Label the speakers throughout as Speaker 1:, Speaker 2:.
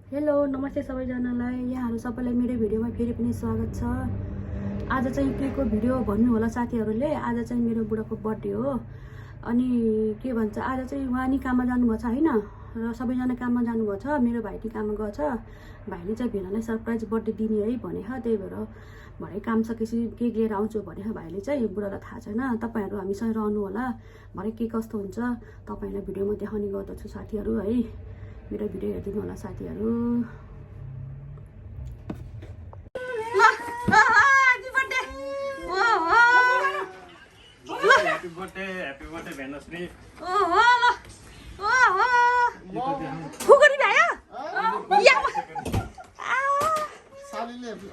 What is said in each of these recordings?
Speaker 1: Hello नमस्ते सबैजनालाई यहाँहरू सबैलाई मेरो भिडियोमा फेरि पनि स्वागत छ। आज चाहिँ के को भिडियो भन्नु होला साथीहरूले। आज चाहिँ मेरो बुढाको बर्थडे हो अनि के भन्छ आज चाहिँ उहाँ नि काममा जानुभएको छ हैन र सबैजना काममा जानुभएको छ। मेरो भाइ नि काममा गएको छ। भाइले चाहिँ भेनालाई सरप्राइज बर्थडे दिने है भने त्यही भएर भरे काम सकेपछि केक लिएर आउँछु भने भाइले चाहिँ बुढालाई थाहा छैन। तपाईहरु हामीसँग रहनु होला भरे के कस्तो हुन्छ तपाईहरुलाई भिडियोमा देखाउने गर्दछु साथीहरू है। मेरो भिडियो हेर्दिनु होला साथीहरू।
Speaker 2: Happy birthday, Venusri.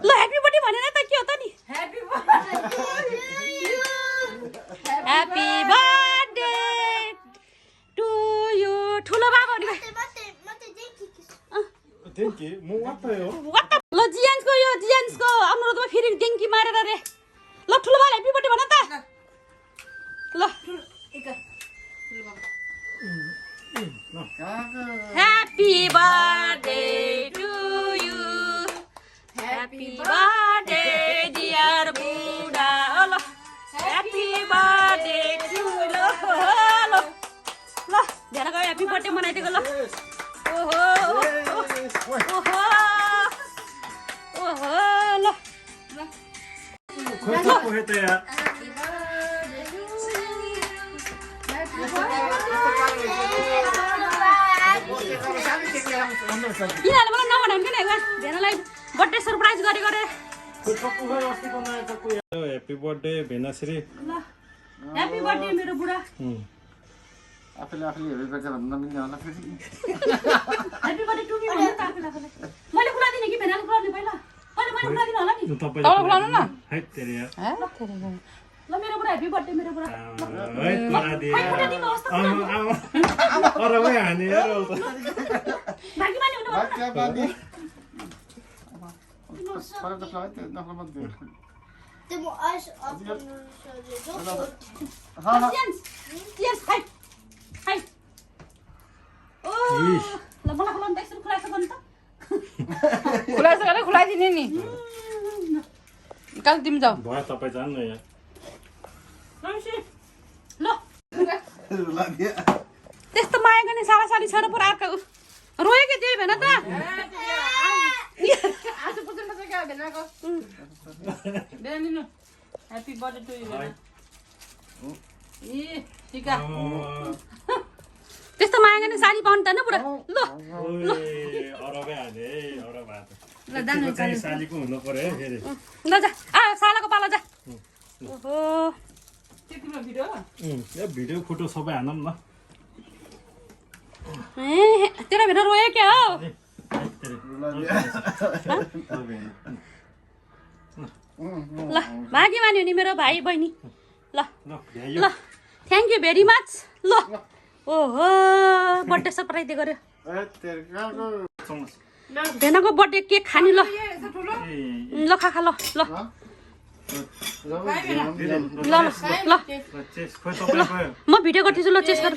Speaker 1: ल ह्यापी बर्थडे भनेर त के हो त नि ह्यापी बर्थडे टु यु ठुलो बाबा नि
Speaker 2: Thank you. What the hell?
Speaker 1: ल जियान्सको यो जियान्सको अनुरोधमा फेरि डेङ्की मारेर रे। ल ठुलो बाबा ह्यापी बर्थडे भन त ल happy birthday to you happy birthday dear बुढा ल ह्यापी बर्थडे टु ल ल ल धेरैको ह्यापी बर्थडे मनाइदिएको ल ओहो ओहो ओहो ल
Speaker 2: Kau tak boleh tu ya.
Speaker 1: यिनीहरूले मलाई नभनाउनु किन भेनालाई बर्थडे सरप्राइज गरेको रे।
Speaker 2: Kau tak boleh pasti kau nak aku ya. Happy birthday, Venusri.
Speaker 1: ल ह्यापी बर्थडे मेरो बुढा।
Speaker 3: आफूले हेरेर गर्छ भन्नु नमिल्ने होला फेरि।
Speaker 1: ह्यापी बर्थडे टु मी भन्नु त आफूले आफूले। मैले खुला दिने कि भेनाले खुलाउने पहिला मैले खुला दिनु होला नि।
Speaker 2: तपाईले खुलाउनु न। है तेरे यार.
Speaker 1: ल मेरो बुढा ह्यापी बर्थडे मेरो बुढा।
Speaker 2: है खुला दे। अरे वही हाने यार वो तो.
Speaker 1: बाकी माने हुनु
Speaker 3: बाकी बानी फरक त फ्लाइट नखल मत दे
Speaker 4: Temo as op
Speaker 3: हाँ हाँ
Speaker 1: यस यस हाय हाय ओ ल मलाई खुलाउनु एकछिन खुलाएको गर्नु त
Speaker 5: खुलाइदिने नि काल तिमी जाऊ
Speaker 2: भयो तपाईँ जान्नु यार.
Speaker 1: रमसी ल
Speaker 3: लाग्यो
Speaker 1: त्यस्तो माया गर्ने साला साली छ र पुरा अर्को रोयो के त्यही भएन त
Speaker 5: आज पुग्नु सक्यो भेनाको भेना दिनु ह्यापी बर्थडे टु यु भेना ए टिका
Speaker 1: त्यस्तो माया गर्ने साली पाउनु त न पुरा ल
Speaker 2: ओए अरबे हाने अरब हात.
Speaker 5: ल जानु
Speaker 2: चाहिँ सालीको हुनु पर्यो है फेरि.
Speaker 1: ल जा आ सालाको पालो जा ओहो
Speaker 5: के तिम्रो भिडियो
Speaker 2: यो भिडियो फोटो सबै हानौँ न.
Speaker 1: ए तेरो भेना रोयो क्या हो ल भागी मान्यो नि मेरो भाइ बहिनी ल
Speaker 2: ल भ्यायो.
Speaker 1: ल थ्याङ्क यू भेरी मच ल ओहो बर्थडे सरप्राइज दिएको रे भेनाको बर्थडे केक खाने ल ल खा ल ल ल ल ल
Speaker 2: चेस खोइ तपाईको
Speaker 1: म भिडियो गर्दैछु ल चेस गर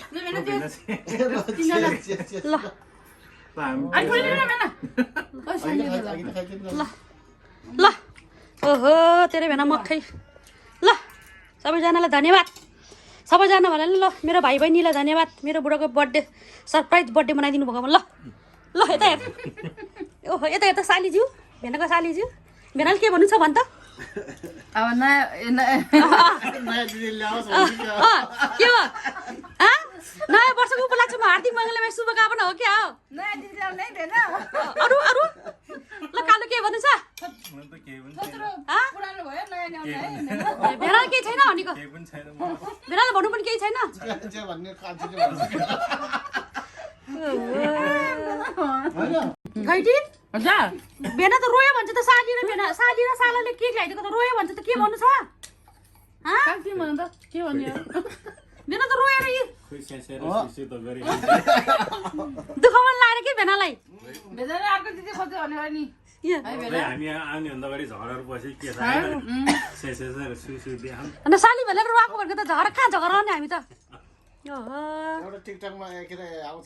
Speaker 1: ल ल ओहो तेरो भेना मक्खै ल सबैजनालाई धन्यवाद सबैजना भने ल मेरो भाइ बहिनीलाई धन्यवाद मेरो बुढाको बर्थडे सरप्राइज बर्थडे मनाइदिनु भएको ल ल यता हेर ओहो यता यता सालीज्यू भेनाको सालीज्यू भेनाले के भन्नु छ भन् त
Speaker 5: अब
Speaker 1: के हो नयाँ वर्षको उपलक्ष्यमा हार्दिक मङ्गलमय शुभकामना हो क्या हो अरू अरू ल कालो के भन्नु छ भेना केही छैन भनेको भेनाले भन्नु पनि केही छैन घैटी भेना त रोयो भन्छ त साली र सालाले केक ल्याइदिएको त रोयो भन्छ त के भन्नु छ
Speaker 5: तिमी भन त के भन्यो
Speaker 1: भेना त रोयो र
Speaker 2: खोइ सेसेर सिसे त गरि.
Speaker 1: दुःखमा लाग्यो कि भेनालाई
Speaker 5: भेनाले अर्को दिदी खोज्यो भने नि
Speaker 2: हामी आउने भन्दा अगाडि झगडाहरू पछि के थाहा सेसेर सुसु दिए
Speaker 1: अन्त साली भनेर रोएको भनेको त झगडा कहाँ झगडा आउने हामी त
Speaker 3: एउटा टिकटकमा के अरे आउँछ